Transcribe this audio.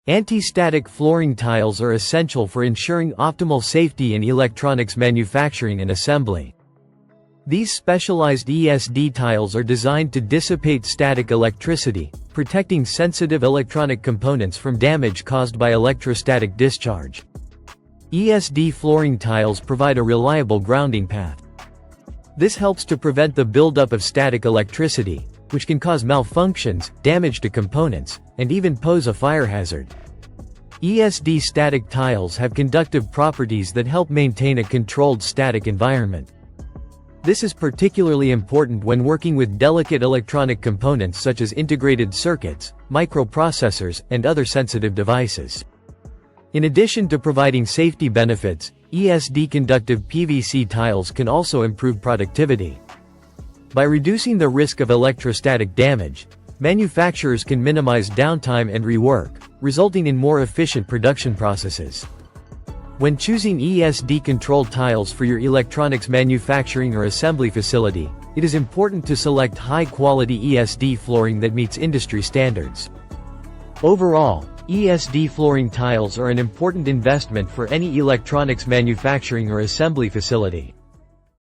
Anti-static flooring tiles are essential for ensuring optimal safety in electronics manufacturing and assembly. These specialized ESD tiles are designed to dissipate static electricity, protecting sensitive electronic components from damage caused by electrostatic discharge. ESD flooring tiles provide a reliable grounding path. This helps to prevent the buildup of static electricity, which can cause malfunctions, damage to components, and even pose a fire hazard. ESD static tiles have conductive properties that help maintain a controlled static environment. This is particularly important when working with delicate electronic components such as integrated circuits, microprocessors, and other sensitive devices. In addition to providing safety benefits, ESD conductive PVC tiles can also improve productivity. By reducing the risk of electrostatic damage, manufacturers can minimize downtime and rework, resulting in more efficient production processes. When choosing ESD-controlled tiles for your electronics manufacturing or assembly facility, it is important to select high-quality ESD flooring that meets industry standards. Overall, ESD flooring tiles are an important investment for any electronics manufacturing or assembly facility.